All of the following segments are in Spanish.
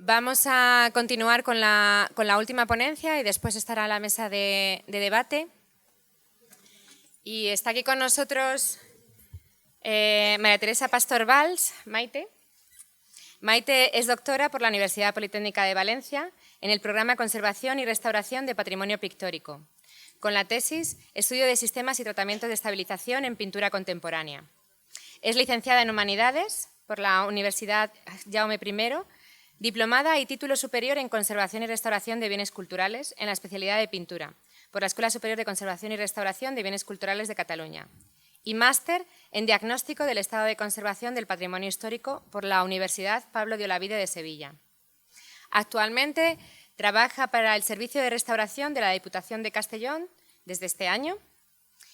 Vamos a continuar con la última ponencia y después estará la mesa de debate. Y está aquí con nosotros María Teresa Pastor Valls, Maite. Maite es doctora por la Universidad Politécnica de Valencia en el programa Conservación y Restauración de Patrimonio Pictórico, con la tesis Estudio de Sistemas y Tratamientos de Estabilización en Pintura Contemporánea. Es licenciada en Humanidades por la Universidad Jaume I, diplomada y título superior en Conservación y Restauración de Bienes Culturales en la especialidad de Pintura por la Escuela Superior de Conservación y Restauración de Bienes Culturales de Cataluña y máster en Diagnóstico del Estado de Conservación del Patrimonio Histórico por la Universidad Pablo de Olavide de Sevilla. Actualmente trabaja para el Servicio de Restauración de la Diputación de Castellón desde este año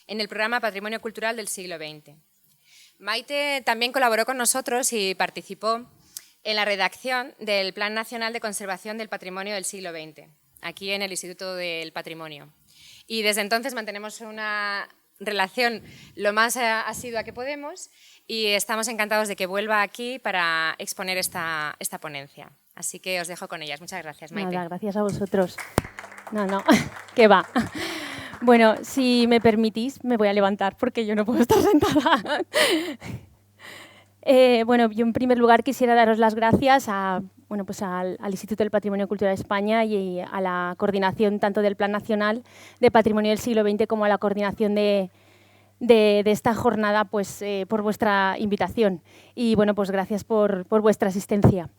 en el programa Patrimonio Cultural del siglo XX. Maite también colaboró con nosotros y participó en la redacción del Plan Nacional de Conservación del Patrimonio del siglo XX, aquí en el Instituto del Patrimonio. Y desde entonces mantenemos una relación lo más asidua que podemos y estamos encantados de que vuelva aquí para exponer esta ponencia. Así que os dejo con ellas. Muchas gracias, Maite. Nada, gracias a vosotros. No, que va. Bueno, si me permitís, me voy a levantar porque yo no puedo estar sentada. Bueno, yo en primer lugar quisiera daros las gracias al Instituto del Patrimonio Cultural de España y a la coordinación tanto del Plan Nacional de Patrimonio del siglo XX como a la coordinación de esta jornada, pues, por vuestra invitación. Y bueno, pues gracias por vuestra asistencia.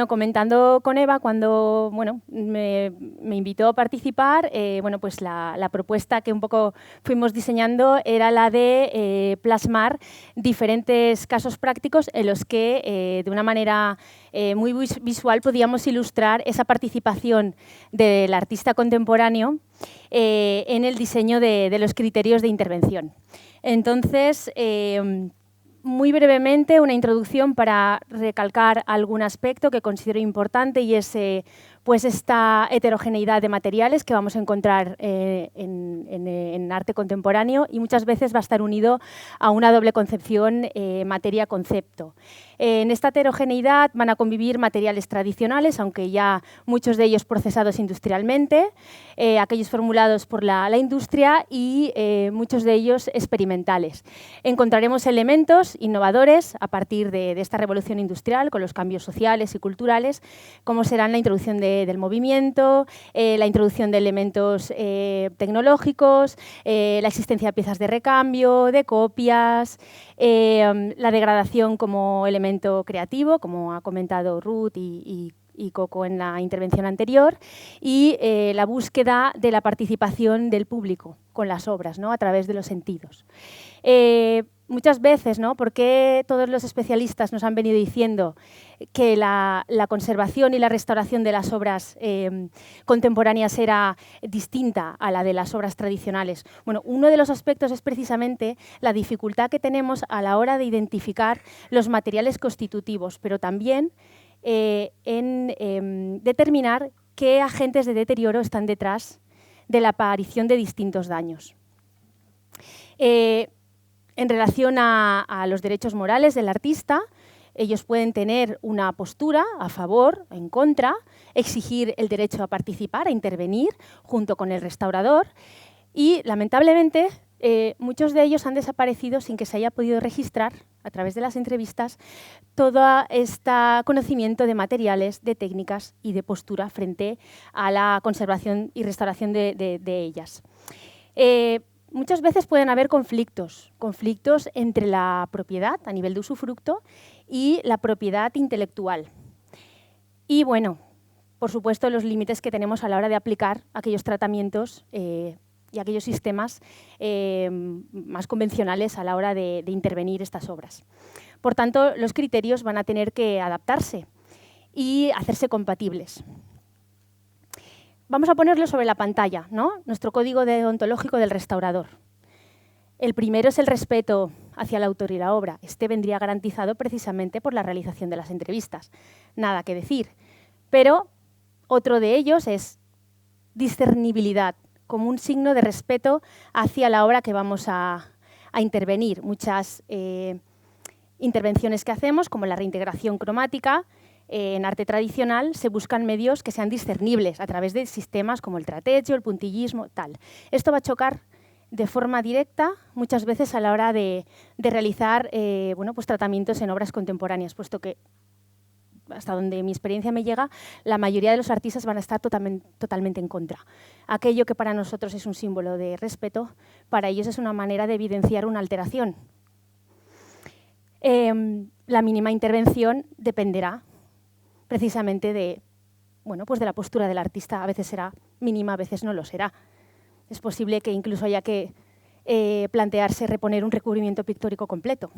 Comentando con Eva, cuando me invitó a participar, pues la propuesta que un poco fuimos diseñando era la de plasmar diferentes casos prácticos en los que de una manera muy visual podíamos ilustrar esa participación del artista contemporáneo en el diseño de los criterios de intervención. Entonces, muy brevemente, una introducción para recalcar algún aspecto que considero importante y es pues esta heterogeneidad de materiales que vamos a encontrar en arte contemporáneo y muchas veces va a estar unido a una doble concepción materia-concepto. En esta heterogeneidad van a convivir materiales tradicionales, aunque ya muchos de ellos procesados industrialmente, aquellos formulados por la industria y muchos de ellos experimentales. Encontraremos elementos innovadores a partir de esta revolución industrial con los cambios sociales y culturales, como serán la introducción del movimiento, la introducción de elementos tecnológicos, la existencia de piezas de recambio, de copias, la degradación como elemento creativo, como ha comentado Ruth y Coco en la intervención anterior, y la búsqueda de la participación del público con las obras, ¿no?, a través de los sentidos. Muchas veces, ¿no?, porque todos los especialistas nos han venido diciendo que la conservación y la restauración de las obras contemporáneas era distinta a la de las obras tradicionales. Bueno, uno de los aspectos es precisamente la dificultad que tenemos a la hora de identificar los materiales constitutivos, pero también en determinar qué agentes de deterioro están detrás de la aparición de distintos daños. En relación a los derechos morales del artista, ellos pueden tener una postura a favor, en contra, exigir el derecho a participar, a intervenir junto con el restaurador y, lamentablemente, muchos de ellos han desaparecido sin que se haya podido registrar, a través de las entrevistas, todo este conocimiento de materiales, de técnicas y de postura frente a la conservación y restauración de ellas. Muchas veces pueden haber conflictos entre la propiedad a nivel de usufructo y la propiedad intelectual. Y bueno, por supuesto, los límites que tenemos a la hora de aplicar aquellos tratamientos y aquellos sistemas más convencionales a la hora de intervenir estas obras. Por tanto, los criterios van a tener que adaptarse y hacerse compatibles. Vamos a ponerlo sobre la pantalla, ¿no?, nuestro código deontológico del restaurador. El primero es el respeto hacia el autor y la obra. Este vendría garantizado precisamente por la realización de las entrevistas. Nada que decir. Pero otro de ellos es discernibilidad, como un signo de respeto hacia la obra que vamos a intervenir. Muchas intervenciones que hacemos, como la reintegración cromática, en arte tradicional se buscan medios que sean discernibles a través de sistemas como el trateggio, el puntillismo, tal. Esto va a chocar de forma directa muchas veces a la hora de realizar bueno, pues tratamientos en obras contemporáneas, puesto que, hasta donde mi experiencia me llega, la mayoría de los artistas van a estar totalmente en contra. Aquello que para nosotros es un símbolo de respeto, para ellos es una manera de evidenciar una alteración. La mínima intervención dependerá precisamente de, bueno, pues de la postura del artista. A veces será mínima, a veces no lo será. Es posible que incluso haya que plantearse reponer un recubrimiento pictórico completo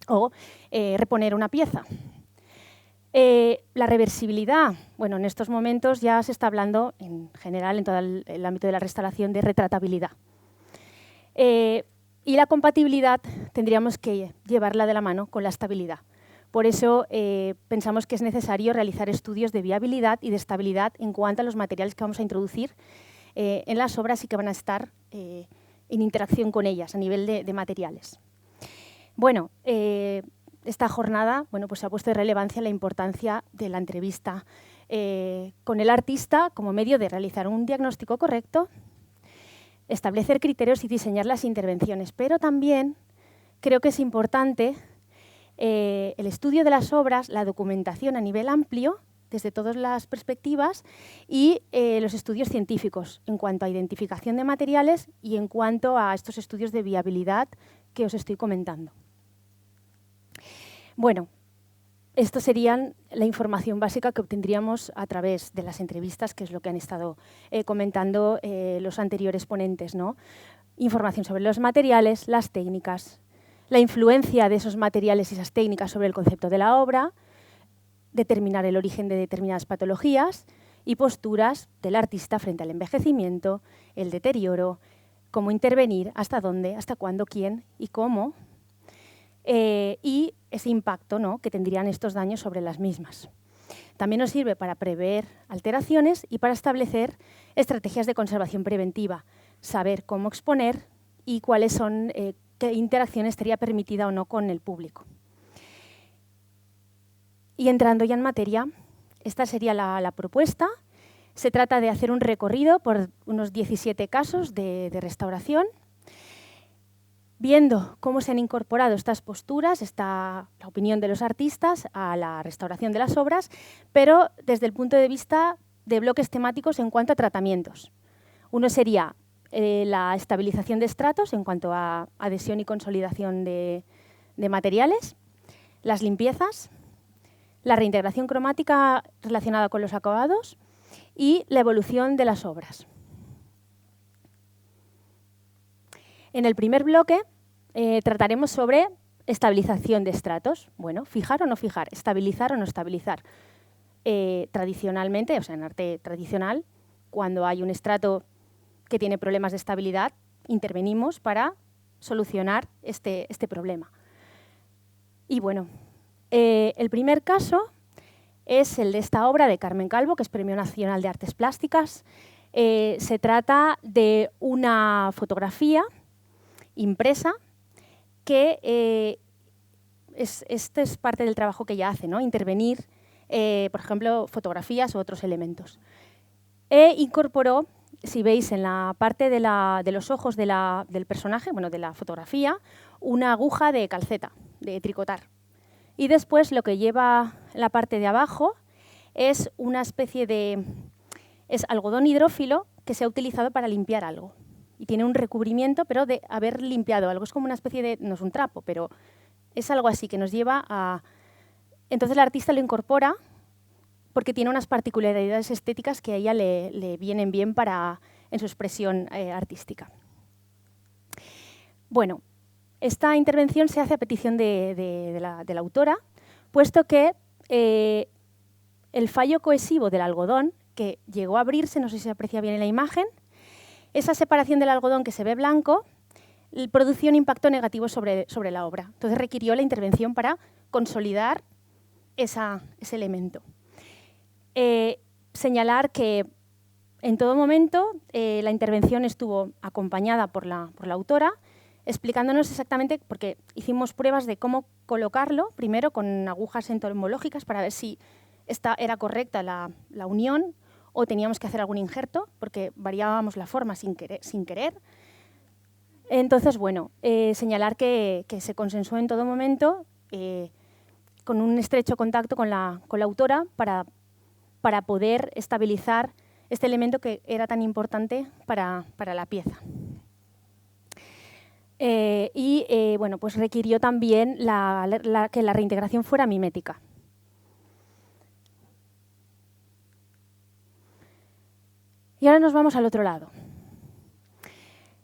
o reponer una pieza. La reversibilidad, bueno, en estos momentos ya se está hablando en general en todo el ámbito de la restauración de retratabilidad. Y la compatibilidad tendríamos que llevarla de la mano con la estabilidad. Por eso pensamos que es necesario realizar estudios de viabilidad y de estabilidad en cuanto a los materiales que vamos a introducir en las obras y que van a estar en interacción con ellas a nivel de materiales. Bueno, esta jornada, bueno, pues se ha puesto de relevancia la importancia de la entrevista con el artista como medio de realizar un diagnóstico correcto, establecer criterios y diseñar las intervenciones. Pero también creo que es importante el estudio de las obras, la documentación a nivel amplio, desde todas las perspectivas, y los estudios científicos en cuanto a identificación de materiales y en cuanto a estos estudios de viabilidad que os estoy comentando. Bueno, esto sería la información básica que obtendríamos a través de las entrevistas, que es lo que han estado comentando los anteriores ponentes, ¿no? Información sobre los materiales, las técnicas, la influencia de esos materiales y esas técnicas sobre el concepto de la obra, determinar el origen de determinadas patologías y posturas del artista frente al envejecimiento, el deterioro, cómo intervenir, hasta dónde, hasta cuándo, quién y cómo, y ese impacto, ¿no?, que tendrían estos daños sobre las mismas. También nos sirve para prever alteraciones y para establecer estrategias de conservación preventiva, saber cómo exponer y cuáles son, qué interacción estaría permitida o no con el público. Y entrando ya en materia, esta sería la propuesta. Se trata de hacer un recorrido por unos 17 casos de restauración, viendo cómo se han incorporado estas posturas, la opinión de los artistas a la restauración de las obras, pero desde el punto de vista de bloques temáticos en cuanto a tratamientos. Uno sería la estabilización de estratos en cuanto a adhesión y consolidación de materiales, las limpiezas, la reintegración cromática relacionada con los acabados y la evolución de las obras. En el primer bloque trataremos sobre estabilización de estratos. Bueno, fijar o no fijar, estabilizar o no estabilizar. Tradicionalmente, o sea, en arte tradicional, cuando hay un estrato que tiene problemas de estabilidad, intervenimos para solucionar este problema. Y bueno, el primer caso es el de esta obra de Carmen Calvo, que es Premio Nacional de Artes Plásticas. Se trata de una fotografía impresa que este es parte del trabajo que ella hace, ¿no? Intervenir, por ejemplo, fotografías u otros elementos. Incorporó, si veis en la parte de los ojos del personaje, bueno, de la fotografía, una aguja de calceta, de tricotar. Y después lo que lleva en la parte de abajo es una especie de algodón hidrófilo que se ha utilizado para limpiar algo. Y tiene un recubrimiento, pero de haber limpiado algo. Es como una especie de, no es un trapo, pero es algo así que nos lleva a... Entonces el artista lo incorpora porque tiene unas particularidades estéticas que a ella le vienen bien en su expresión artística. Bueno, esta intervención se hace a petición de la autora, puesto que el fallo cohesivo del algodón, que llegó a abrirse, no sé si se aprecia bien en la imagen, esa separación del algodón que se ve blanco produjo un impacto negativo sobre la obra. Entonces requirió la intervención para consolidar ese elemento. Señalar que en todo momento la intervención estuvo acompañada por la autora explicándonos exactamente, porque hicimos pruebas de cómo colocarlo, primero con agujas entomológicas para ver si esta era correcta la unión o teníamos que hacer algún injerto, porque variábamos la forma sin querer. Entonces, bueno, señalar que se consensuó en todo momento con un estrecho contacto con la autora para poder estabilizar este elemento que era tan importante para la pieza. Bueno, pues requirió también que la reintegración fuera mimética. Y ahora nos vamos al otro lado.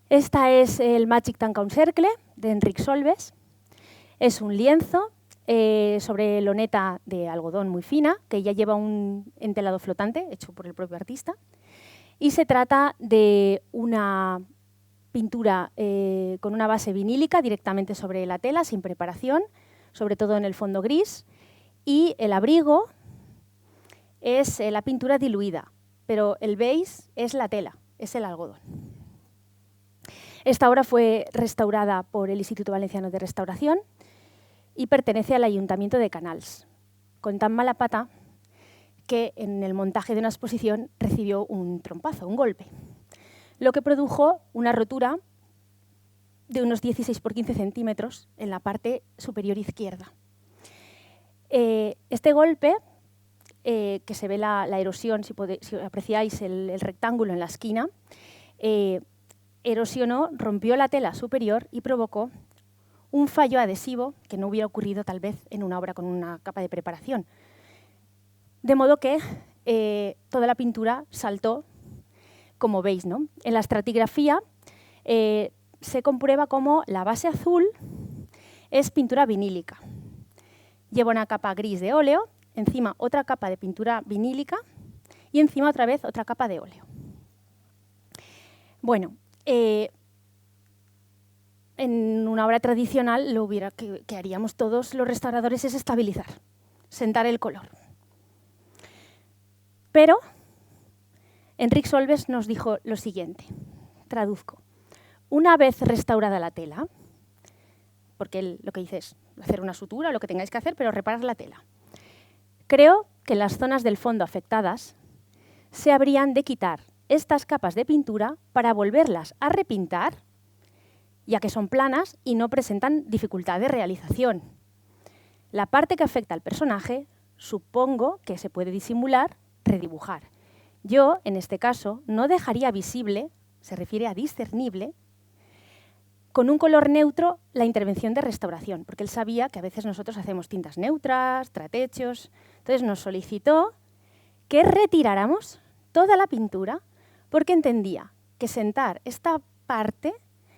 Esta es el Magic Tank-Cercle de Enric Solves. Es un lienzo sobre loneta de algodón muy fina, que ya lleva un entelado flotante hecho por el propio artista. Y se trata de una pintura con una base vinílica directamente sobre la tela, sin preparación, sobre todo en el fondo gris. Y el abrigo es la pintura diluida, pero el base es la tela, es el algodón. Esta obra fue restaurada por el Instituto Valenciano de Restauración y pertenece al Ayuntamiento de Canals, con tan mala pata que en el montaje de una exposición recibió un trompazo, un golpe, lo que produjo una rotura de unos 16 por 15 centímetros en la parte superior izquierda. Este golpe, que se ve la erosión, si apreciáis el rectángulo en la esquina, erosionó, rompió la tela superior y provocó un fallo adhesivo que no hubiera ocurrido tal vez en una obra con una capa de preparación. De modo que toda la pintura saltó, como veis, ¿no? En la estratigrafía se comprueba cómo la base azul es pintura vinílica. Lleva una capa gris de óleo, encima otra capa de pintura vinílica y encima otra vez otra capa de óleo. Bueno, en una obra tradicional lo que haríamos todos los restauradores es estabilizar, sentar el color. Pero Enric Solves nos dijo lo siguiente, traduzco. Una vez restaurada la tela, porque él lo que dice es hacer una sutura, lo que tengáis que hacer, pero reparar la tela. Creo que las zonas del fondo afectadas se habrían de quitar estas capas de pintura para volverlas a repintar, ya que son planas y no presentan dificultad de realización. La parte que afecta al personaje, supongo que se puede disimular, redibujar. Yo, en este caso, no dejaría visible, se refiere a discernible, con un color neutro la intervención de restauración, porque él sabía que a veces nosotros hacemos tintas neutras, tratechos. Entonces nos solicitó que retiráramos toda la pintura porque entendía que sentar esta parte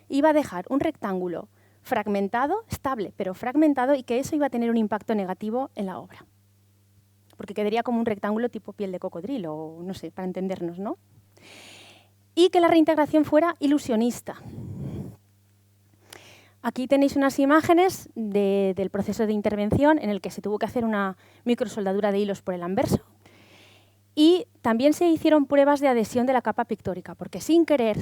iba a dejar un rectángulo fragmentado, estable, pero fragmentado, y que eso iba a tener un impacto negativo en la obra. Porque quedaría como un rectángulo tipo piel de cocodrilo, o no sé, para entendernos, ¿no? Y que la reintegración fuera ilusionista. Aquí tenéis unas imágenes del proceso de intervención en el que se tuvo que hacer una microsoldadura de hilos por el anverso. Y también se hicieron pruebas de adhesión de la capa pictórica, porque sin querer,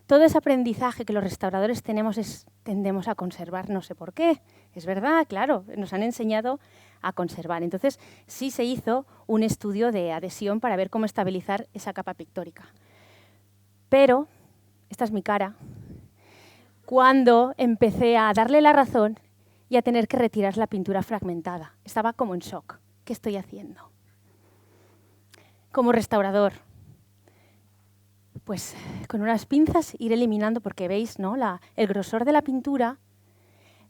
todo ese aprendizaje que los restauradores tendemos a conservar, no sé por qué. Es verdad, claro, nos han enseñado a conservar. Entonces, sí se hizo un estudio de adhesión para ver cómo estabilizar esa capa pictórica. Pero, esta es mi cara, cuando empecé a darle la razón y a tener que retirar la pintura fragmentada. Estaba como en shock. ¿Qué estoy haciendo? Como restaurador, pues con unas pinzas ir eliminando, porque veis, ¿no? El grosor de la pintura,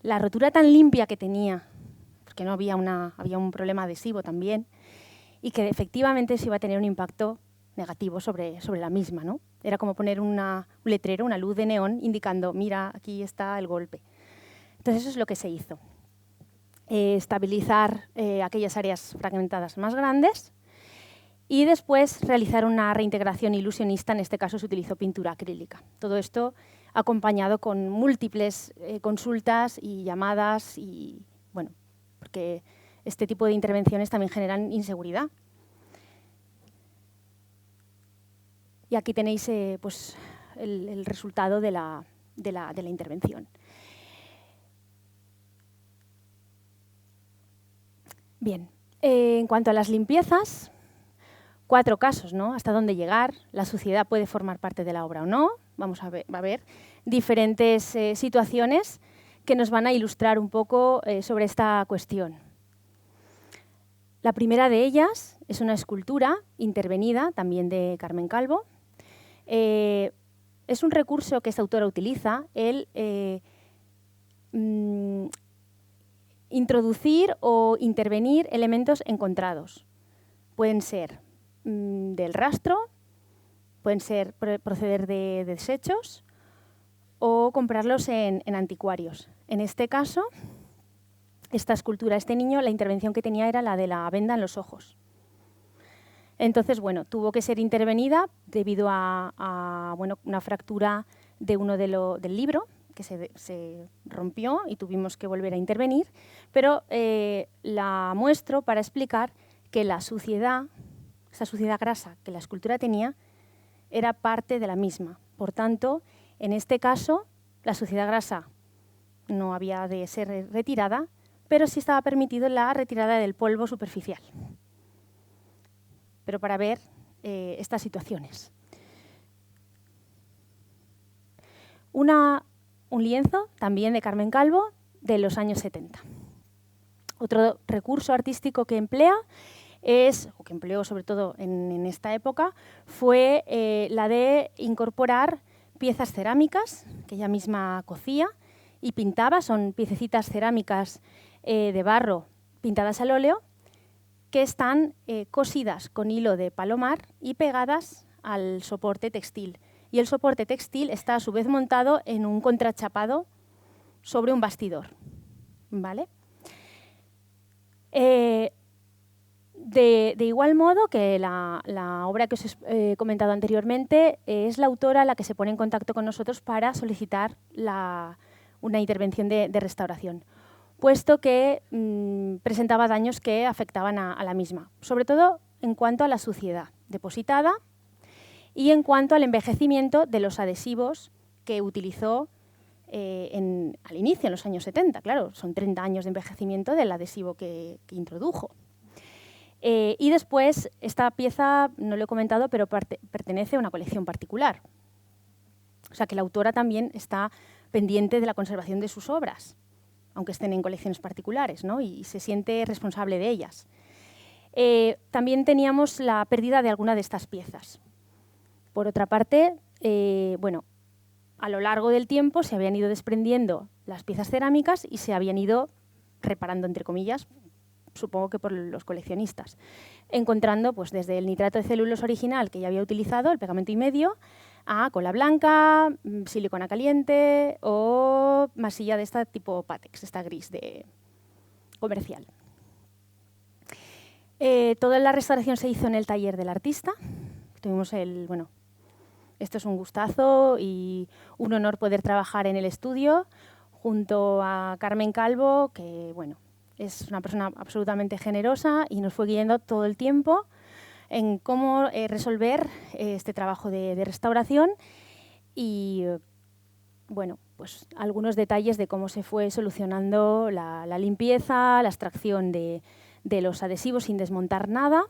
la rotura tan limpia que tenía, porque no había un problema adhesivo también, y que efectivamente se iba a tener un impacto negativo sobre la misma, ¿no? Era como poner un letrero, una luz de neón, indicando, mira, aquí está el golpe. Entonces eso es lo que se hizo. Estabilizar aquellas áreas fragmentadas más grandes y después realizar una reintegración ilusionista, en este caso se utilizó pintura acrílica. Todo esto acompañado con múltiples consultas y llamadas, y bueno, porque este tipo de intervenciones también generan inseguridad. Y aquí tenéis pues, el resultado de la de la intervención. Bien, en cuanto a las limpiezas, 4 casos, ¿no? Hasta dónde llegar, la suciedad puede formar parte de la obra o no. Vamos a ver diferentes situaciones que nos van a ilustrar un poco sobre esta cuestión. La primera de ellas es una escultura intervenida, también de Carmen Calvo. Es un recurso que esta autora utiliza, el introducir o intervenir elementos encontrados. Pueden ser del rastro, pueden ser proceder de desechos o comprarlos en anticuarios. En este caso, esta escultura, este niño, la intervención que tenía era la de la venda en los ojos. Entonces, bueno, tuvo que ser intervenida debido a una fractura de uno del libro, que se rompió y tuvimos que volver a intervenir, pero la muestro para explicar que la suciedad, esa suciedad grasa que la escultura tenía, era parte de la misma. Por tanto, en este caso, la suciedad grasa no había de ser retirada, pero sí estaba permitido la retirada del polvo superficial. Pero para ver estas situaciones. Un lienzo, también de Carmen Calvo, de los años 70. Otro recurso artístico que emplea o que empleó sobre todo en esta época, fue la de incorporar piezas cerámicas que ella misma cocía y pintaba. Son piececitas cerámicas de barro pintadas al óleo que están cosidas con hilo de palomar y pegadas al soporte textil. Y el soporte textil está a su vez montado en un contrachapado sobre un bastidor, ¿vale? De igual modo que la obra que os he comentado anteriormente, es la autora la que se pone en contacto con nosotros para solicitar una intervención de restauración, puesto que presentaba daños que afectaban a la misma, sobre todo en cuanto a la suciedad depositada y en cuanto al envejecimiento de los adhesivos que utilizó al inicio, en los años 70. Claro, son 30 años de envejecimiento del adhesivo que introdujo. Y después, esta pieza, no lo he comentado, pero pertenece a una colección particular. O sea que la autora también está pendiente de la conservación de sus obras, aunque estén en colecciones particulares, ¿no? Y se siente responsable de ellas. También teníamos la pérdida de alguna de estas piezas. Por otra parte, a lo largo del tiempo se habían ido desprendiendo las piezas cerámicas y se habían ido reparando, entre comillas, supongo que por los coleccionistas, encontrando pues, desde el nitrato de celulosa original que ya había utilizado, el pegamento y medio, a cola blanca, silicona caliente o masilla de esta tipo Patex, esta gris comercial. Toda la restauración se hizo en el taller del artista. Tuvimos esto es un gustazo y un honor poder trabajar en el estudio junto a Carmen Calvo, que es una persona absolutamente generosa y nos fue guiando todo el tiempo en cómo resolver este trabajo de restauración y, pues algunos detalles de cómo se fue solucionando la limpieza, la extracción de los adhesivos sin desmontar nada.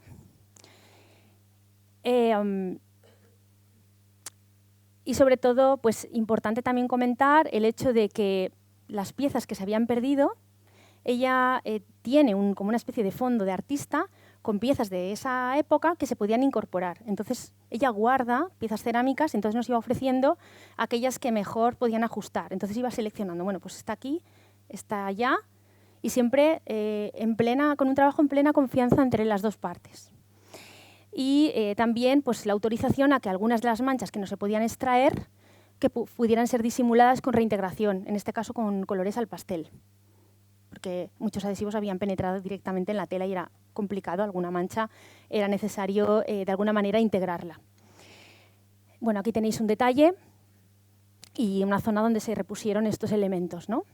Y sobre todo, pues importante también comentar el hecho de que las piezas que se habían perdido, ella tiene como una especie de fondo de artista con piezas de esa época que se podían incorporar. Entonces, ella guarda piezas cerámicas, entonces nos iba ofreciendo aquellas que mejor podían ajustar. Entonces iba seleccionando, pues está aquí, está allá, y siempre con un trabajo en plena confianza entre las dos partes. Y también pues, la autorización a que algunas de las manchas que no se podían extraer que pudieran ser disimuladas con reintegración, en este caso con colores al pastel, porque muchos adhesivos habían penetrado directamente en la tela y era complicado, alguna mancha era necesario de alguna manera integrarla. Bueno, aquí tenéis un detalle y una zona donde se repusieron estos elementos, ¿no?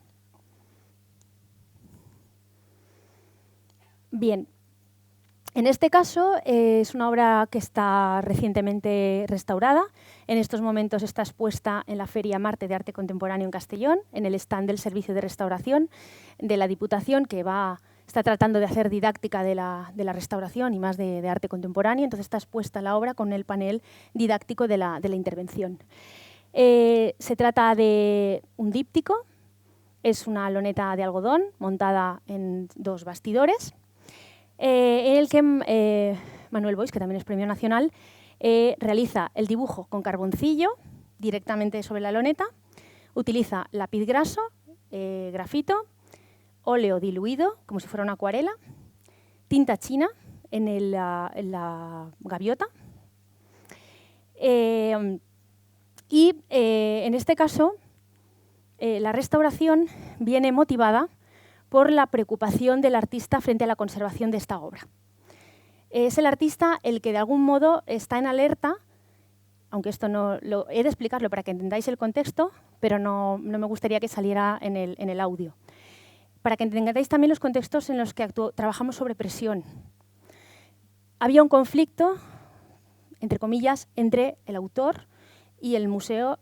Bien. En este caso es una obra que está recientemente restaurada. En estos momentos está expuesta en la Feria Marte de Arte Contemporáneo en Castellón, en el stand del Servicio de Restauración de la Diputación, que está tratando de hacer didáctica de la restauración y más de arte contemporáneo. Entonces está expuesta la obra con el panel didáctico de la intervención. Se trata de un díptico, es una loneta de algodón montada en 2 bastidores, en el que Manuel Boix, que también es Premio Nacional, realiza el dibujo con carboncillo directamente sobre la loneta, utiliza lápiz graso, grafito, óleo diluido, como si fuera una acuarela, tinta china en la gaviota. Y en este caso, la restauración viene motivada por la preocupación del artista frente a la conservación de esta obra. Es el artista el que de algún modo está en alerta, aunque esto no lo he de explicarlo para que entendáis el contexto, pero no me gustaría que saliera en el audio. Para que entendáis también los contextos en los que trabajamos sobre presión. Había un conflicto, entre comillas, entre el autor y el museo,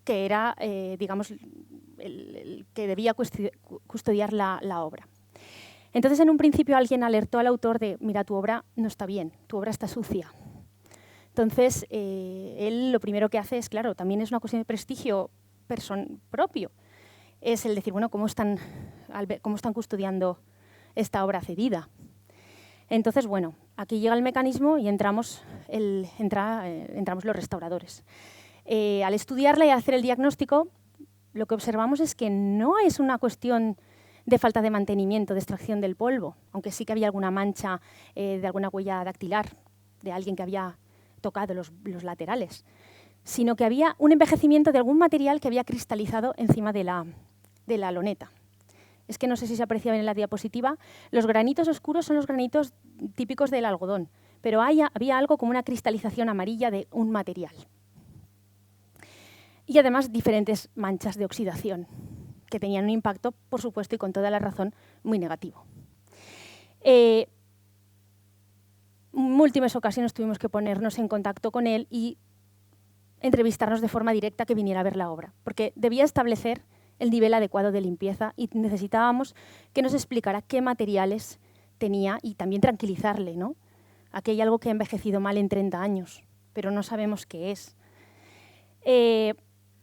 que era, digamos, el que debía custodiar la obra. Entonces, en un principio, alguien alertó al autor de, mira, tu obra no está bien, tu obra está sucia. Entonces, él lo primero que hace es, claro, también es una cuestión de prestigio propio, es el decir, bueno, ¿cómo están custodiando esta obra cedida? Entonces, bueno, aquí llega el mecanismo y entramos los restauradores. Al estudiarla y hacer el diagnóstico, lo que observamos es que no es una cuestión de falta de mantenimiento, de extracción del polvo, aunque sí que había alguna mancha de alguna huella dactilar de alguien que había tocado los laterales, sino que había un envejecimiento de algún material que había cristalizado encima de la loneta. Es que no sé si se aprecia bien en la diapositiva, los granitos oscuros son los granitos típicos del algodón, pero había algo como una cristalización amarilla de un material. Y además diferentes manchas de oxidación, que tenían un impacto, por supuesto, y con toda la razón, muy negativo. En múltiples ocasiones tuvimos que ponernos en contacto con él y entrevistarnos de forma directa que viniera a ver la obra, porque debía establecer el nivel adecuado de limpieza y necesitábamos que nos explicara qué materiales tenía y también tranquilizarle, ¿no? Aquí hay algo que ha envejecido mal en 30 años, pero no sabemos qué es.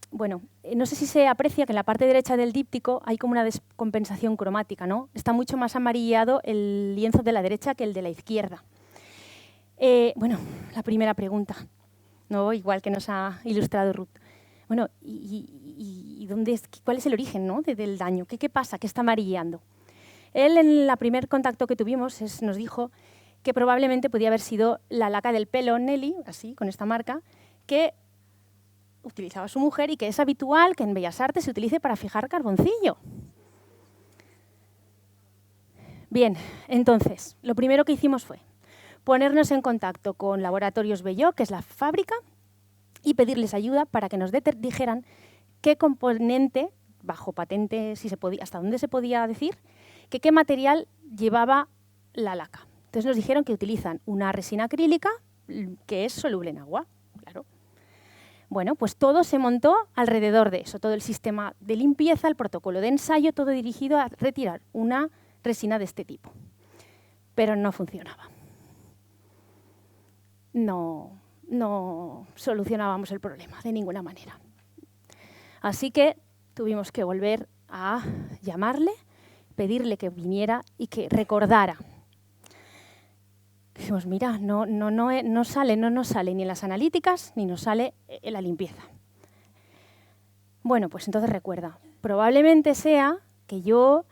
Bueno, no sé si se aprecia que en la parte derecha del díptico hay como una descompensación cromática, ¿no? Está mucho más amarillado el lienzo de la derecha que el de la izquierda. Bueno, la primera pregunta, ¿no? Igual que nos ha ilustrado Ruth. Bueno, ¿y cuál es el origen, ¿no? del daño? ¿Qué pasa? ¿Qué está amarillando? Él, en el primer contacto que tuvimos, nos dijo que probablemente podía haber sido la laca del pelo Nelly, así, con esta marca, que utilizaba su mujer y que es habitual que en Bellas Artes se utilice para fijar carboncillo. Bien, entonces, lo primero que hicimos fue ponernos en contacto con Laboratorios Belló, que es la fábrica, y pedirles ayuda para que nos dijeran qué componente, bajo patente, si se podía, hasta dónde se podía decir, qué material llevaba la laca. Entonces nos dijeron que utilizan una resina acrílica que es soluble en agua, claro. Bueno, pues todo se montó alrededor de eso, todo el sistema de limpieza, el protocolo de ensayo, todo dirigido a retirar una resina de este tipo. Pero no funcionaba. No solucionábamos el problema de ninguna manera. Así que tuvimos que volver a llamarle, pedirle que viniera y que recordara. Dijimos, mira, no nos sale ni en las analíticas ni nos sale en la limpieza. Bueno, pues entonces recuerda, probablemente sea que yo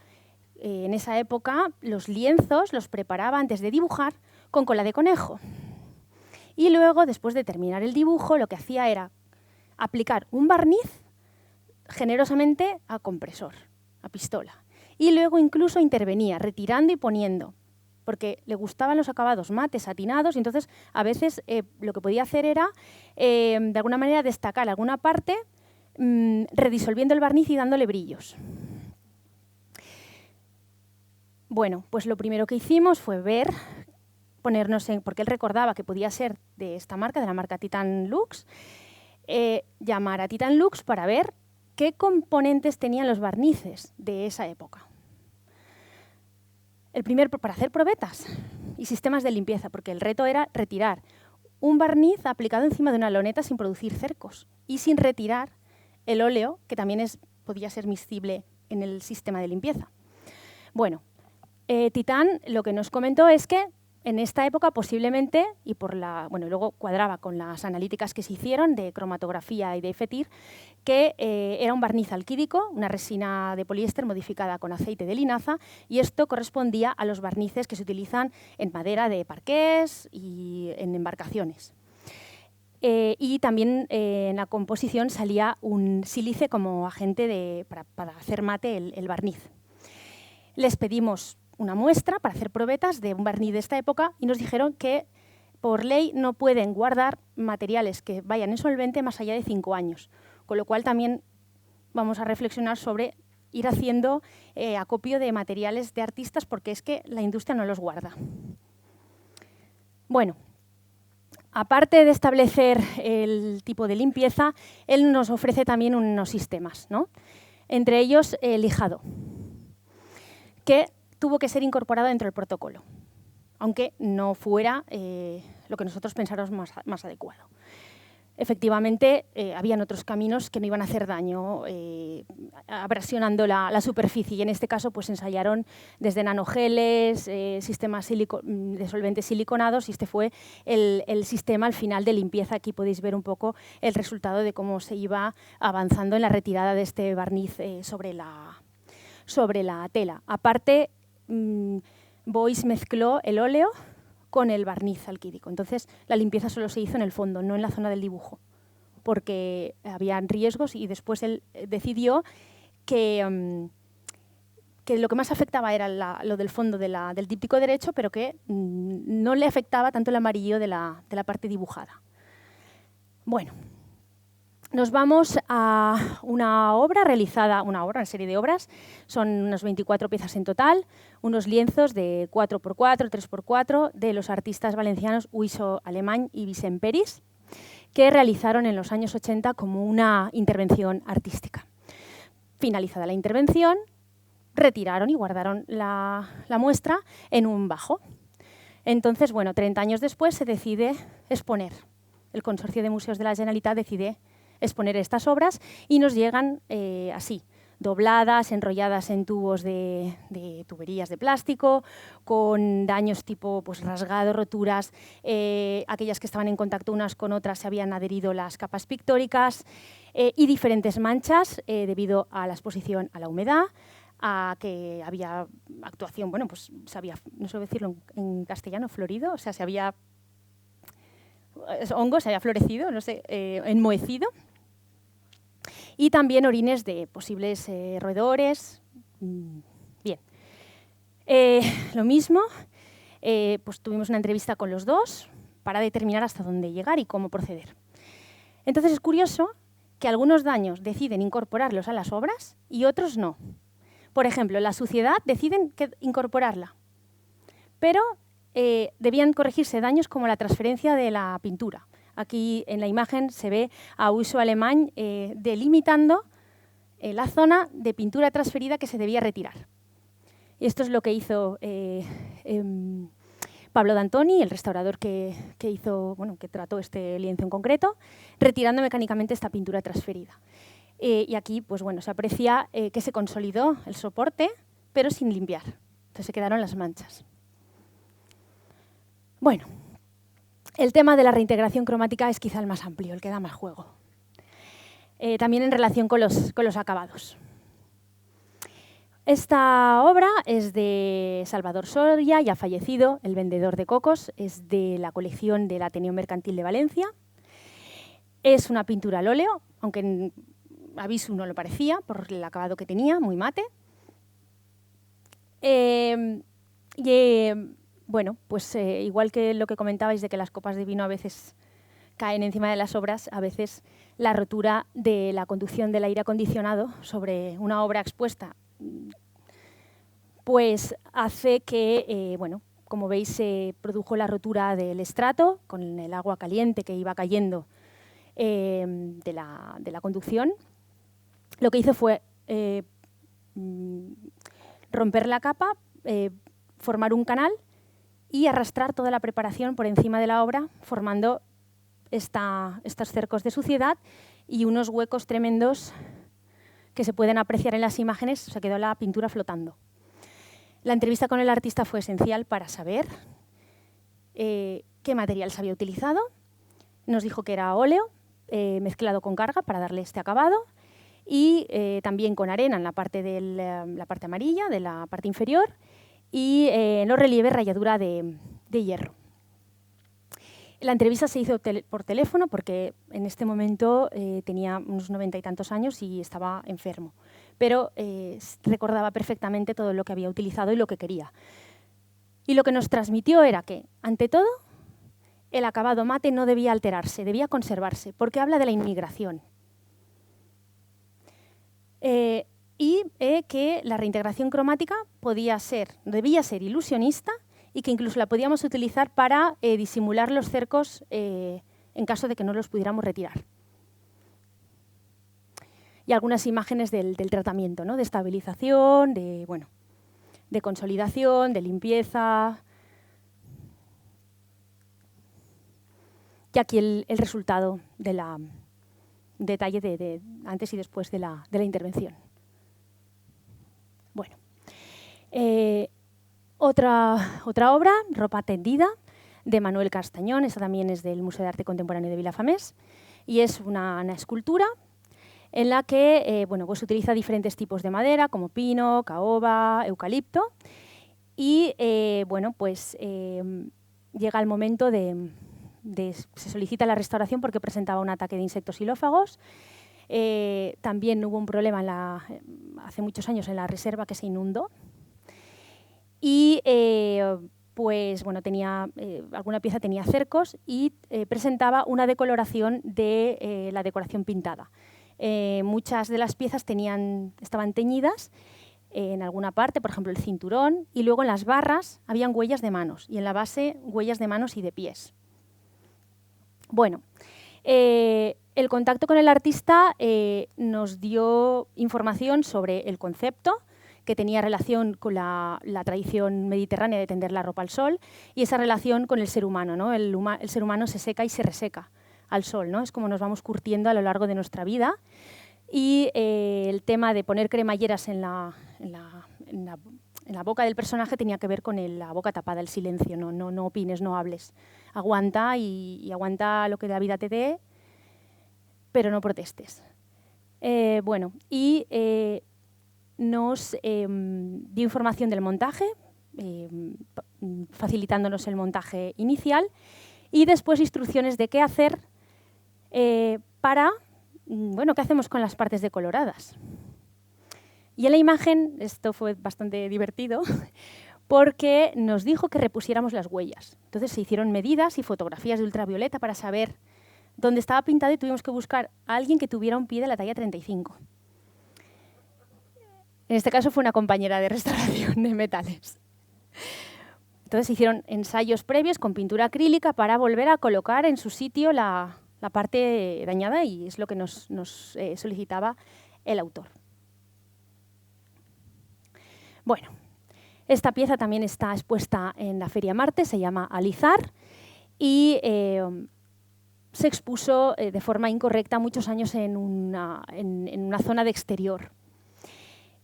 en esa época los lienzos los preparaba antes de dibujar con cola de conejo. Y luego, después de terminar el dibujo, lo que hacía era aplicar un barniz generosamente a compresor, a pistola. Y luego incluso intervenía, retirando y poniendo, porque le gustaban los acabados mates, satinados, y entonces a veces lo que podía hacer era, de alguna manera, destacar alguna parte, redisolviendo el barniz y dándole brillos. Bueno, pues lo primero que hicimos fue ponernos en, porque él recordaba que podía ser de esta marca, de la marca Titan Lux, llamar a Titan Lux para ver qué componentes tenían los barnices de esa época. Para hacer probetas y sistemas de limpieza, porque el reto era retirar un barniz aplicado encima de una loneta sin producir cercos y sin retirar el óleo, que también podía ser miscible en el sistema de limpieza. Bueno, Titan lo que nos comentó es que en esta época posiblemente, y luego cuadraba con las analíticas que se hicieron de cromatografía y de FETIR, que era un barniz alquídico, una resina de poliéster modificada con aceite de linaza, y esto correspondía a los barnices que se utilizan en madera de parqués y en embarcaciones. Y también en la composición salía un sílice como agente para hacer mate el barniz. Les pedimos una muestra para hacer probetas de un barniz de esta época y nos dijeron que por ley no pueden guardar materiales que vayan en solvente más allá de 5 años, con lo cual también vamos a reflexionar sobre ir haciendo acopio de materiales de artistas porque es que la industria no los guarda. Bueno, aparte de establecer el tipo de limpieza, él nos ofrece también unos sistemas, ¿no? Entre ellos el lijado, que tuvo que ser incorporado dentro del protocolo, aunque no fuera lo que nosotros pensáramos más adecuado. Efectivamente, habían otros caminos que no iban a hacer daño, abrasionando la superficie, y en este caso pues ensayaron desde nanogeles, sistemas de solventes siliconados, y este fue el sistema al final de limpieza. Aquí podéis ver un poco el resultado de cómo se iba avanzando en la retirada de este barniz sobre la tela. Aparte, Boyce mezcló el óleo con el barniz alquídico. Entonces, la limpieza solo se hizo en el fondo, no en la zona del dibujo, porque habían riesgos, y después él decidió que lo que más afectaba era lo del fondo del díptico derecho, pero que no le afectaba tanto el amarillo de la parte dibujada. Bueno, nos vamos a una una serie de obras, son unas 24 piezas en total, unos lienzos de 4×4, 3×4 de los artistas valencianos Uiso Alemany y Vicent Peris, que realizaron en los años 80 como una intervención artística. Finalizada la intervención, retiraron y guardaron la muestra en un bajo. Entonces, bueno, 30 años después se decide exponer. El Consorcio de Museos de la Generalitat decide exponer estas obras y nos llegan así, dobladas, enrolladas en tubos de tuberías de plástico, con daños tipo pues, rasgado, roturas, aquellas que estaban en contacto unas con otras se habían adherido las capas pictóricas, y diferentes manchas debido a la exposición a la humedad, a que había actuación, bueno, pues se había, no sé decirlo en castellano, florido, o sea, se había florecido, no sé, enmohecido. Y también orines de posibles roedores. Bien. Lo mismo, pues tuvimos una entrevista con los dos para determinar hasta dónde llegar y cómo proceder. Entonces es curioso que algunos daños deciden incorporarlos a las obras y otros no. Por ejemplo, la suciedad deciden incorporarla, pero debían corregirse daños como la transferencia de la pintura. Aquí en la imagen se ve a Uiso Alemany delimitando la zona de pintura transferida que se debía retirar. Y esto es lo que hizo Pablo D'Antoni, el restaurador que trató este lienzo en concreto, retirando mecánicamente esta pintura transferida. Y aquí pues, bueno, se aprecia que se consolidó el soporte, pero sin limpiar. Entonces se quedaron las manchas. Bueno. El tema de la reintegración cromática es quizá el más amplio, el que da más juego. También en relación con los acabados. Esta obra es de Salvador Soria, ya fallecido, el vendedor de cocos, es de la colección del Ateneo Mercantil de Valencia. Es una pintura al óleo, aunque a visu no lo parecía, por el acabado que tenía, muy mate. Bueno, pues igual que lo que comentabais de que las copas de vino a veces caen encima de las obras, a veces la rotura de la conducción del aire acondicionado sobre una obra expuesta pues hace que, bueno, como veis, se produjo la rotura del estrato con el agua caliente que iba cayendo de la conducción. Lo que hizo fue romper la capa, formar un canal y arrastrar toda la preparación por encima de la obra, formando estos cercos de suciedad y unos huecos tremendos que se pueden apreciar en las imágenes. Se quedó la pintura flotando. La entrevista con el artista fue esencial para saber qué material se había utilizado. Nos dijo que era óleo mezclado con carga para darle este acabado y también con arena en la parte amarilla de la parte inferior y en los relieves ralladura de hierro. La entrevista se hizo por teléfono porque en este momento tenía unos 90 y tantos años y estaba enfermo, pero recordaba perfectamente todo lo que había utilizado y lo que quería. Y lo que nos transmitió era que, ante todo, el acabado mate no debía alterarse, debía conservarse, porque habla de la inmigración. Y que la reintegración cromática debía ser ilusionista y que incluso la podíamos utilizar para disimular los cercos en caso de que no los pudiéramos retirar. Y algunas imágenes del tratamiento, ¿no? De estabilización, de consolidación, de limpieza. Y aquí el resultado de detalle de antes y después de la intervención. Bueno. Otra obra, Ropa tendida, de Manuel Castañón. Esta también es del Museo de Arte Contemporáneo de Vilafamés y es una escultura en la que pues utiliza diferentes tipos de madera, como pino, caoba, eucalipto, y llega el momento se solicita la restauración porque presentaba un ataque de insectos xilófagos. También hubo un problema hace muchos años en la reserva que se inundó. Y alguna pieza tenía cercos y presentaba una decoloración de la decoración pintada. Muchas de las piezas estaban teñidas en alguna parte, por ejemplo el cinturón, y luego en las barras habían huellas de manos y en la base huellas de manos y de pies. Bueno, el contacto con el artista nos dio información sobre el concepto, que tenía relación con la tradición mediterránea de tender la ropa al sol y esa relación con el ser humano, ¿no? El ser humano se seca y se reseca al sol, ¿no? Es como nos vamos curtiendo a lo largo de nuestra vida. Y el tema de poner cremalleras en la boca del personaje tenía que ver con la boca tapada, el silencio, no opines, no hables. Aguanta y aguanta lo que la vida te dé, pero no protestes. Nos dio información del montaje, facilitándonos el montaje inicial y después instrucciones de qué hacer qué hacemos con las partes decoloradas. Y en la imagen, esto fue bastante divertido, porque nos dijo que repusiéramos las huellas. Entonces se hicieron medidas y fotografías de ultravioleta para saber dónde estaba pintado y tuvimos que buscar a alguien que tuviera un pie de la talla 35. En este caso fue una compañera de restauración de metales. Entonces se hicieron ensayos previos con pintura acrílica para volver a colocar en su sitio la parte dañada y es lo que nos solicitaba el autor. Bueno, esta pieza también está expuesta en la Feria Marte, se llama Alizar y se expuso de forma incorrecta muchos años en una zona de exterior.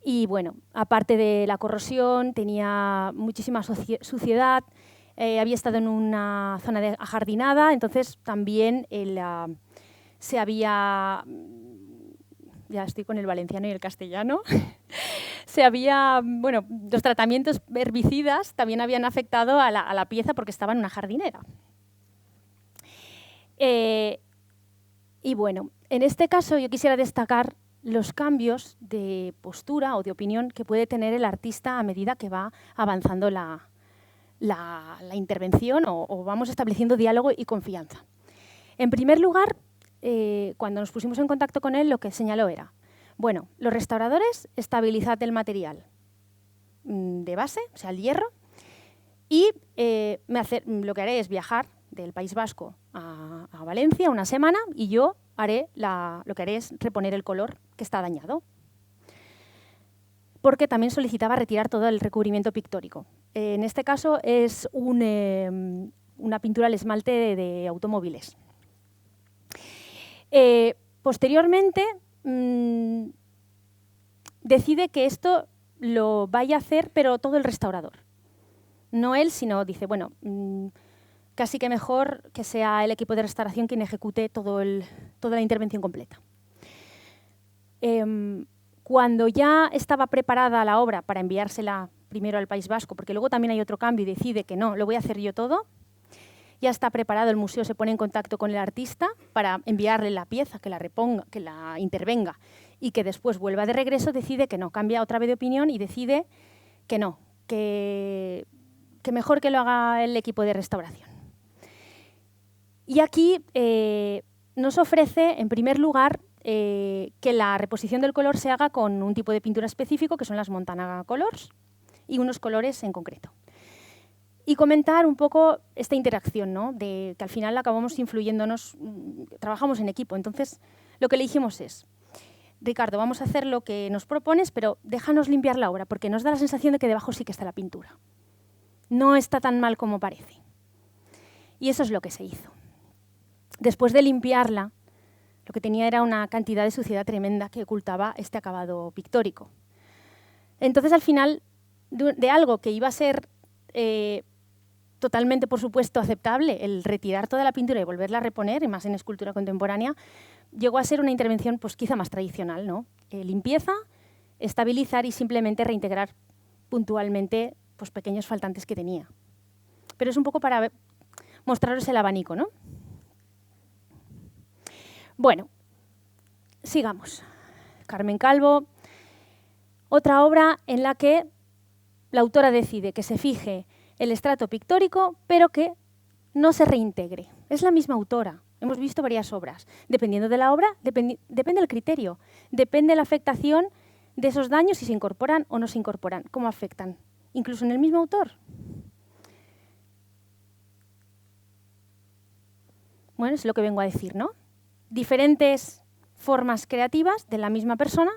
Y bueno, aparte de la corrosión, tenía muchísima suciedad, había estado en una zona ajardinada, entonces también se había, ya estoy con el valenciano y el castellano, los tratamientos herbicidas también habían afectado a la pieza porque estaba en una jardinera. Y bueno, en este caso yo quisiera destacar los cambios de postura o de opinión que puede tener el artista a medida que va avanzando la intervención o vamos estableciendo diálogo y confianza. En primer lugar, cuando nos pusimos en contacto con él, lo que señaló era, bueno, los restauradores, estabilizad el material. de base, o sea, el hierro, y lo que haré es viajar del País Vasco a Valencia una semana y yo lo que haré es reponer el color que está dañado. Porque también solicitaba retirar todo el recubrimiento pictórico. En este caso es una pintura al esmalte de automóviles. Posteriormente decide que esto lo vaya a hacer, pero todo el restaurador. No él, sino dice, bueno, casi que mejor que sea el equipo de restauración quien ejecute toda la intervención completa. Cuando ya estaba preparada la obra para enviársela primero al País Vasco, porque luego también hay otro cambio y decide que no, lo voy a hacer yo todo, ya está preparado, el museo se pone en contacto con el artista para enviarle la pieza, que la reponga, que la intervenga y que después vuelva de regreso, decide que no, cambia otra vez de opinión y decide que no, que mejor que lo haga el equipo de restauración. Y aquí nos ofrece, en primer lugar, que la reposición del color se haga con un tipo de pintura específico, que son las Montana Colors, y unos colores en concreto. Y comentar un poco esta interacción, ¿no? De que al final acabamos influyéndonos, trabajamos en equipo. Entonces, lo que le dijimos es, Ricardo, vamos a hacer lo que nos propones, pero déjanos limpiar la obra, porque nos da la sensación de que debajo sí que está la pintura. No está tan mal como parece. Y eso es lo que se hizo. Después de limpiarla, lo que tenía era una cantidad de suciedad tremenda que ocultaba este acabado pictórico. Entonces, al final, de algo que iba a ser totalmente, por supuesto, aceptable, el retirar toda la pintura y volverla a reponer, y más en escultura contemporánea, llegó a ser una intervención pues, quizá más tradicional, ¿no? Limpieza, estabilizar y simplemente reintegrar puntualmente pues, pequeños faltantes que tenía. Pero es un poco para mostraros el abanico, ¿no? Bueno, sigamos. Carmen Calvo, otra obra en la que la autora decide que se fije el estrato pictórico, pero que no se reintegre. Es la misma autora. Hemos visto varias obras. Dependiendo de la obra, depende del criterio. Depende de la afectación de esos daños, si se incorporan o no se incorporan. ¿Cómo afectan? Incluso en el mismo autor. Bueno, es lo que vengo a decir, ¿no? Diferentes formas creativas de la misma persona,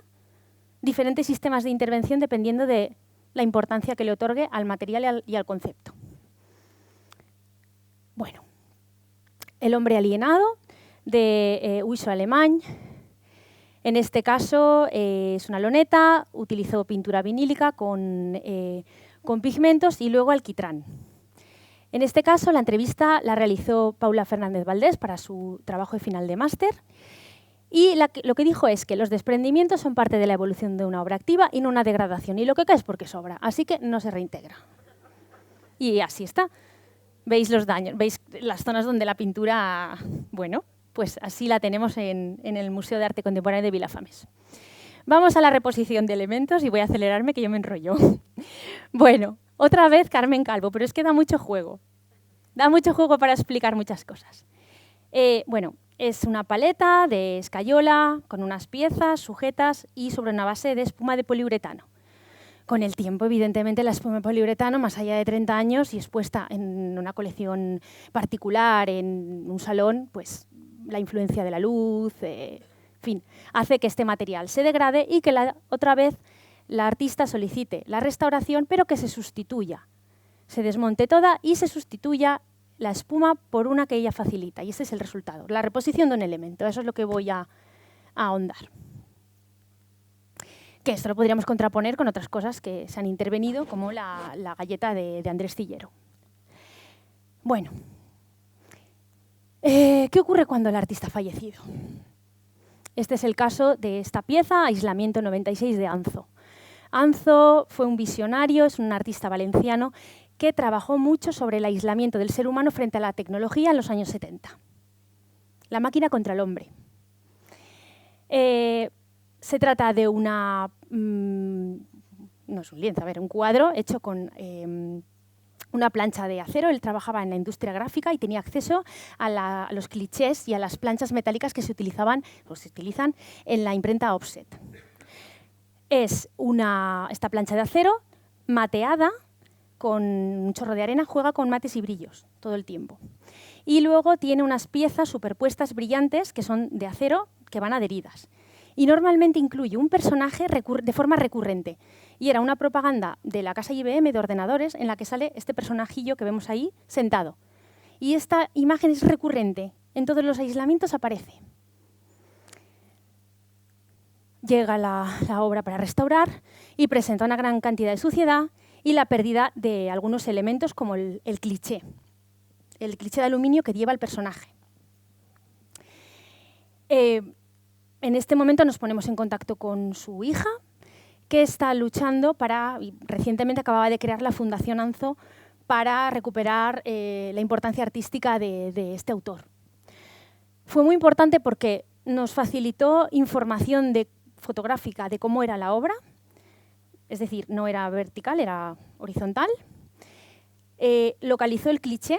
diferentes sistemas de intervención dependiendo de la importancia que le otorgue al material y al concepto. Bueno, El hombre alienado, de Huiso Alemany. En este caso es una loneta, utilizó pintura vinílica con pigmentos y luego alquitrán. En este caso, la entrevista la realizó Paula Fernández Valdés para su trabajo de final de máster. Y lo que dijo es que los desprendimientos son parte de la evolución de una obra activa y no una degradación. Y lo que cae es porque sobra, así que no se reintegra. Y así está. ¿Veis los daños? ¿Veis las zonas donde la pintura... Bueno, pues así la tenemos en el Museo de Arte Contemporáneo de Vilafames. Vamos a la reposición de elementos y voy a acelerarme que yo me enrollo. Bueno, otra vez Carmen Calvo, pero es que da mucho juego. Da mucho juego para explicar muchas cosas. Bueno, es una paleta de escayola con unas piezas sujetas y sobre una base de espuma de poliuretano. Con el tiempo, evidentemente, la espuma de poliuretano, más allá de 30 años y expuesta en una colección particular, en un salón, pues la influencia de la luz, en fin, hace que este material se degrade y que otra vez la artista solicite la restauración, pero que se sustituya. Se desmonte toda y se sustituya la espuma por una que ella facilita. Y ese es el resultado, la reposición de un elemento. Eso es lo que voy a ahondar. Que esto lo podríamos contraponer con otras cosas que se han intervenido, como la galleta de Andrés Cillero. Bueno, ¿qué ocurre cuando el artista ha fallecido? Este es el caso de esta pieza, Aislamiento 96 de Anzo. Anzo fue un visionario, es un artista valenciano que trabajó mucho sobre el aislamiento del ser humano frente a la tecnología en los años 70. La máquina contra el hombre. Se trata de no es un lienzo, un cuadro hecho con una plancha de acero. Él trabajaba en la industria gráfica y tenía acceso a los clichés y a las planchas metálicas que se utilizan en la imprenta offset. Es esta plancha de acero mateada con un chorro de arena, juega con mates y brillos todo el tiempo. Y luego tiene unas piezas superpuestas brillantes que son de acero que van adheridas. Y normalmente incluye un personaje de forma recurrente. Y era una propaganda de la casa IBM de ordenadores en la que sale este personajillo que vemos ahí sentado. Y esta imagen es recurrente. En todos los aislamientos aparece. Llega la obra para restaurar y presenta una gran cantidad de suciedad y la pérdida de algunos elementos como el cliché de aluminio que lleva el personaje. En este momento nos ponemos en contacto con su hija, que está luchando y recientemente acababa de crear la Fundación Anzo para recuperar la importancia artística de este autor. Fue muy importante porque nos facilitó información fotográfica de cómo era la obra, es decir, no era vertical, era horizontal. Localizó el cliché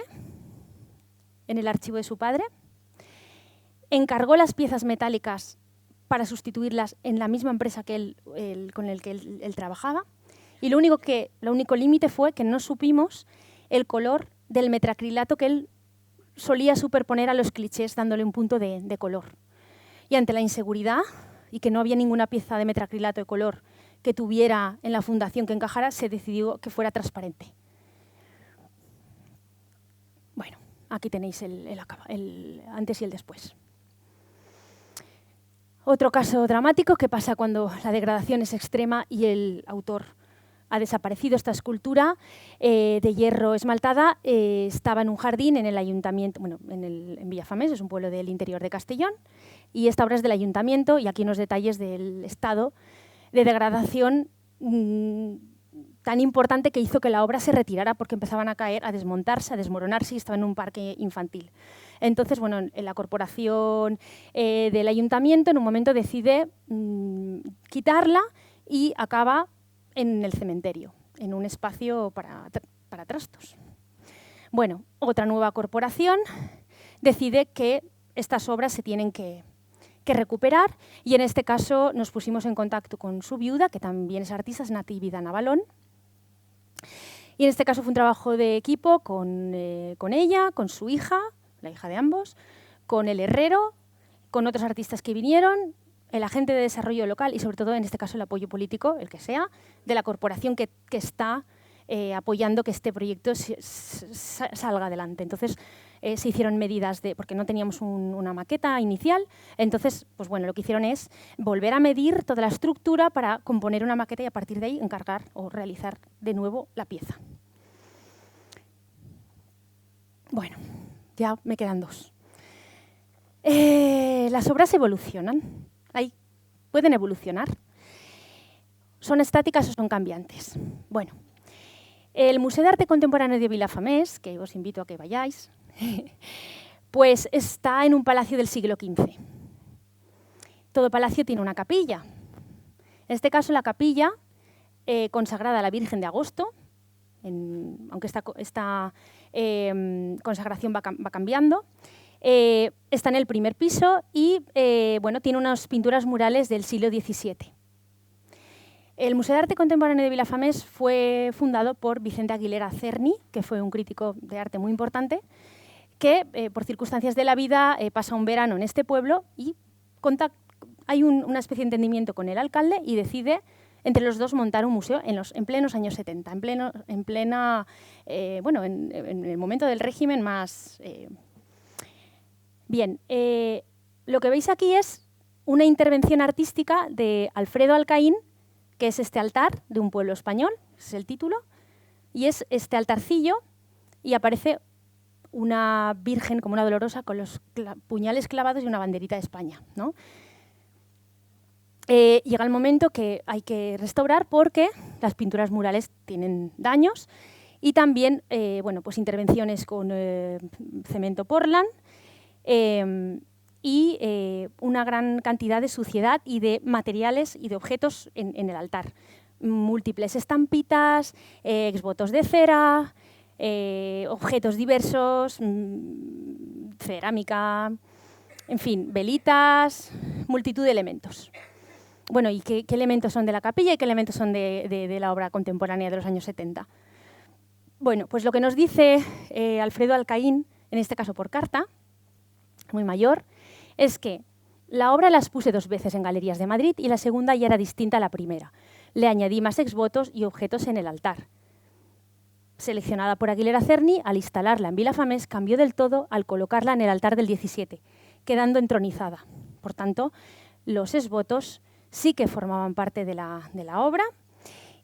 en el archivo de su padre, encargó las piezas metálicas para sustituirlas en la misma empresa con el que él trabajaba, y lo único límite fue que no supimos el color del metacrilato que él solía superponer a los clichés, dándole un punto de color. Y ante la inseguridad y que no había ninguna pieza de metacrilato de color que tuviera en la fundación que encajara, se decidió que fuera transparente. Bueno, aquí tenéis el antes y el después. Otro caso dramático que pasa cuando la degradación es extrema y el autor ha desaparecido. Esta escultura de hierro esmaltada estaba en un jardín en el ayuntamiento, en Villafamés, es un pueblo del interior de Castellón, y esta obra es del ayuntamiento, y aquí unos detalles del estado de degradación tan importante que hizo que la obra se retirara porque empezaban a caer, a desmontarse, a desmoronarse y estaba en un parque infantil. Entonces, en la corporación del ayuntamiento en un momento decide quitarla y acaba en el cementerio, en un espacio para trastos. Bueno, otra nueva corporación decide que estas obras se tienen que recuperar, y en este caso nos pusimos en contacto con su viuda, que también es artista, es Natividad Navalón. Y en este caso fue un trabajo de equipo con ella, con su hija, la hija de ambos, con el herrero, con otros artistas que vinieron, el agente de desarrollo local y sobre todo en este caso el apoyo político, el que sea, de la corporación que está apoyando que este proyecto salga adelante. Entonces se hicieron medidas porque no teníamos una maqueta inicial, entonces lo que hicieron es volver a medir toda la estructura para componer una maqueta y a partir de ahí encargar o realizar de nuevo la pieza. Bueno, ya me quedan dos. Las obras evolucionan, pueden evolucionar. ¿Son estáticas o son cambiantes? Bueno, el Museo de Arte Contemporáneo de Vilafamés, que os invito a que vayáis, pues está en un palacio del siglo XV. Todo palacio tiene una capilla. En este caso, la capilla consagrada a la Virgen de Agosto, aunque esta consagración va cambiando, está en el primer piso y tiene unas pinturas murales del siglo XVII. El Museo de Arte Contemporáneo de Vilafamés fue fundado por Vicente Aguilera Cerny, que fue un crítico de arte muy importante, que por circunstancias de la vida pasa un verano en este pueblo y hay una especie de entendimiento con el alcalde y decide entre los dos montar un museo en plenos años 70, en el momento del régimen más... Bien, lo que veis aquí es una intervención artística de Alfredo Alcaín, que es este altar de un pueblo español, ese es el título, y es este altarcillo y aparece una virgen como una dolorosa con los puñales clavados y una banderita de España, ¿no? Llega el momento que hay que restaurar porque las pinturas murales tienen daños y también intervenciones con cemento Portland y una gran cantidad de suciedad y de materiales y de objetos en el altar. Múltiples estampitas, exvotos de cera, objetos diversos, cerámica, en fin, velitas, multitud de elementos. Bueno, ¿y qué elementos son de la capilla y qué elementos son de la obra contemporánea de los años 70? Bueno, pues lo que nos dice Alfredo Alcaín, en este caso por carta, muy mayor, es que la obra la expuse 2 veces en galerías de Madrid y la segunda ya era distinta a la primera. Le añadí más exvotos y objetos en el altar. Seleccionada por Aguilera Cerny, al instalarla en Vilafamés, cambió del todo al colocarla en el altar del 17, quedando entronizada. Por tanto, los exvotos sí que formaban parte de la obra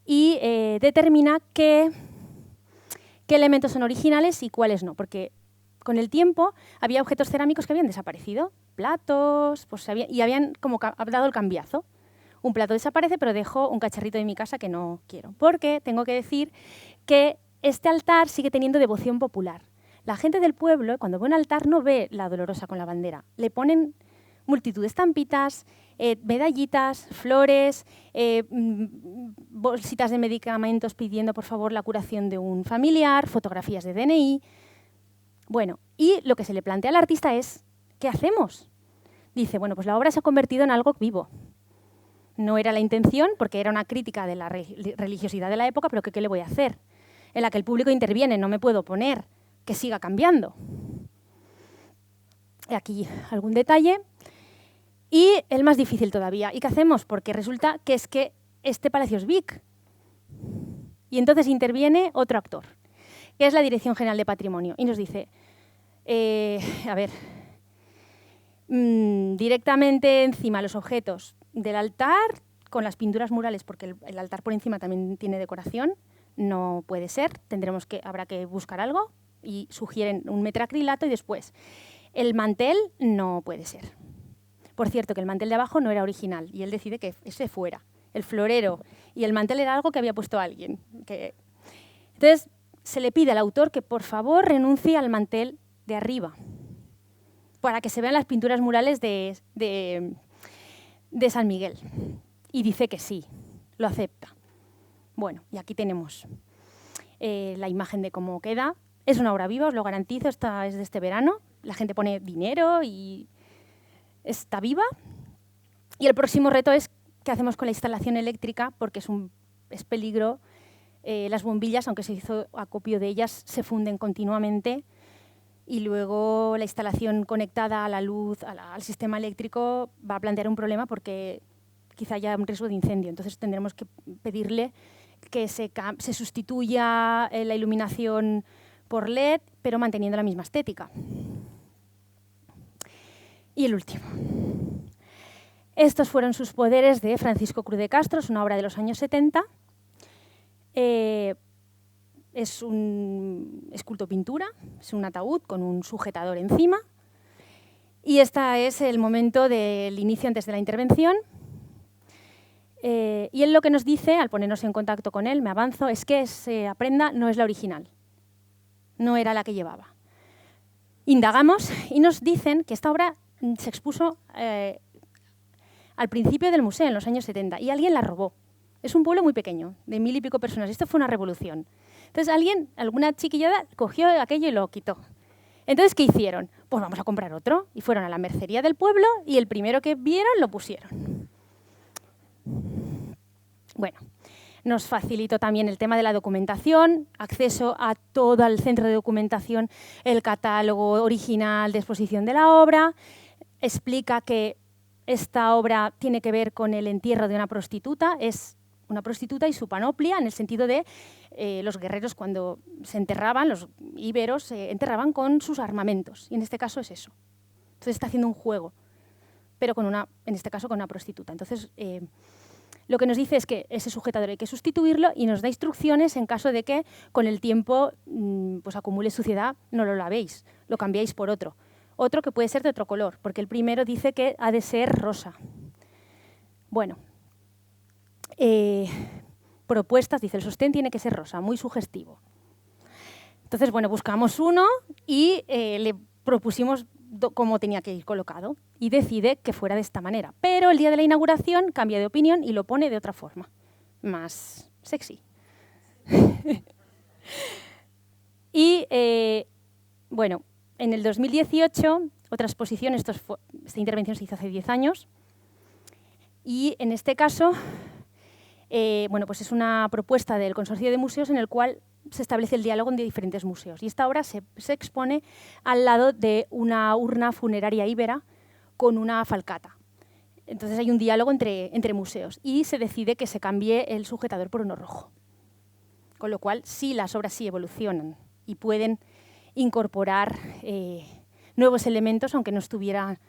y determina qué elementos son originales y cuáles no, porque con el tiempo había objetos cerámicos que habían desaparecido, platos, pues y habían como dado el cambiazo. Un plato desaparece, pero dejo un cacharrito de mi casa que no quiero, porque tengo que decir que este altar sigue teniendo devoción popular. La gente del pueblo, cuando ve un altar, no ve la Dolorosa con la bandera. Le ponen multitud de estampitas, medallitas, flores, bolsitas de medicamentos pidiendo, por favor, la curación de un familiar, fotografías de DNI. Bueno, y lo que se le plantea al artista es, ¿qué hacemos? Dice, bueno, pues la obra se ha convertido en algo vivo. No era la intención, porque era una crítica de la religiosidad de la época, pero ¿qué le voy a hacer? En la que el público interviene, no me puedo oponer, que siga cambiando. Aquí algún detalle. Y el más difícil todavía. ¿Y qué hacemos? Porque resulta que es que este palacio es Vic. Y entonces interviene otro actor, que es la Dirección General de Patrimonio. Y nos dice, a ver, directamente encima los objetos del altar, con las pinturas murales, porque el altar por encima también tiene decoración, no puede ser, habrá que buscar algo, y sugieren un metacrilato y después el mantel no puede ser. Por cierto, que el mantel de abajo no era original y él decide que ese fuera. El florero y el mantel era algo que había puesto alguien. Entonces, se le pide al autor que por favor renuncie al mantel de arriba para que se vean las pinturas murales de San Miguel. Y dice que sí, lo acepta. Bueno, y aquí tenemos la imagen de cómo queda. Es una obra viva, os lo garantizo, esta es de este verano. La gente pone dinero y está viva. Y el próximo reto es qué hacemos con la instalación eléctrica, porque es peligro. Las bombillas, aunque se hizo acopio de ellas, se funden continuamente. Y luego la instalación conectada a la luz, al sistema eléctrico, va a plantear un problema porque quizá haya un riesgo de incendio. Entonces tendremos que pedirle que se sustituya la iluminación por LED, pero manteniendo la misma estética. Y el último. Estos fueron sus poderes de Francisco Cruz de Castro, es una obra de los años 70. Es un esculto-pintura, es un ataúd con un sujetador encima. Y este es el momento del inicio antes de la intervención. Y él lo que nos dice, al ponernos en contacto con él, me avanzo, es que esa prenda no es la original, no era la que llevaba. Indagamos y nos dicen que esta obra se expuso al principio del museo, en los años 70, y alguien la robó. Es un pueblo muy pequeño, de 1000 y pico personas. Esto fue una revolución. Entonces alguna chiquillada, cogió aquello y lo quitó. Entonces, ¿qué hicieron? Pues vamos a comprar otro. Y fueron a la mercería del pueblo y el primero que vieron lo pusieron. Bueno, nos facilitó también el tema de la documentación, acceso a todo el centro de documentación, el catálogo original de exposición de la obra. Explica que esta obra tiene que ver con el entierro de una prostituta, es una prostituta y su panoplia, en el sentido de los guerreros cuando se enterraban, los íberos se enterraban con sus armamentos, y en este caso es eso. Entonces está haciendo un juego, pero en este caso con una prostituta. Entonces lo que nos dice es que ese sujetador hay que sustituirlo y nos da instrucciones en caso de que con el tiempo pues acumule suciedad, no lo lavéis, lo cambiáis por otro. Otro que puede ser de otro color, porque el primero dice que ha de ser rosa. Bueno, propuestas, dice, el sostén tiene que ser rosa, muy sugestivo. Entonces, bueno, buscamos uno y le propusimos cómo tenía que ir colocado y decide que fuera de esta manera. Pero el día de la inauguración cambia de opinión y lo pone de otra forma, más sexy. Y, bueno, en el 2018, otra exposición, esta intervención se hizo hace 10 años, Y en este caso, bueno, pues es una propuesta del Consorcio de Museos en el cual se establece el diálogo entre diferentes museos. Y esta obra se expone al lado de una urna funeraria íbera con una falcata. Entonces hay un diálogo entre museos y se decide que se cambie el sujetador por uno rojo. Con lo cual, sí, las obras sí evolucionan y pueden incorporar nuevos elementos, aunque no estuviera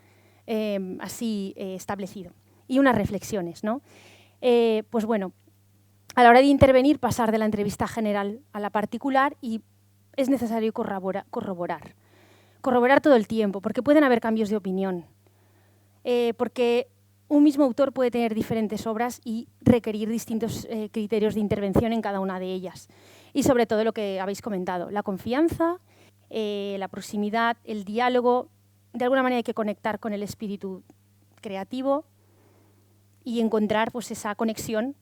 así establecido. Y unas reflexiones, ¿no? Pues bueno, a la hora de intervenir, pasar de la entrevista general a la particular, y es necesario corroborar todo el tiempo, porque pueden haber cambios de opinión, porque un mismo autor puede tener diferentes obras y requerir distintos criterios de intervención en cada una de ellas. Y sobre todo lo que habéis comentado, la confianza, la proximidad, el diálogo. De alguna manera hay que conectar con el espíritu creativo y encontrar pues, esa conexión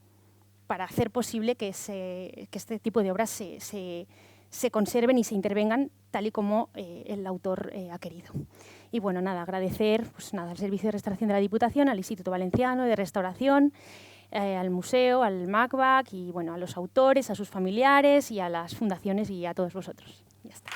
para hacer posible que este tipo de obras se conserven y se intervengan tal y como el autor ha querido. Y bueno, nada, agradecer pues, al Servicio de Restauración de la Diputación, al Instituto Valenciano de Restauración, al museo, al MACBAC y bueno, a los autores, a sus familiares y a las fundaciones y a todos vosotros. Ya está.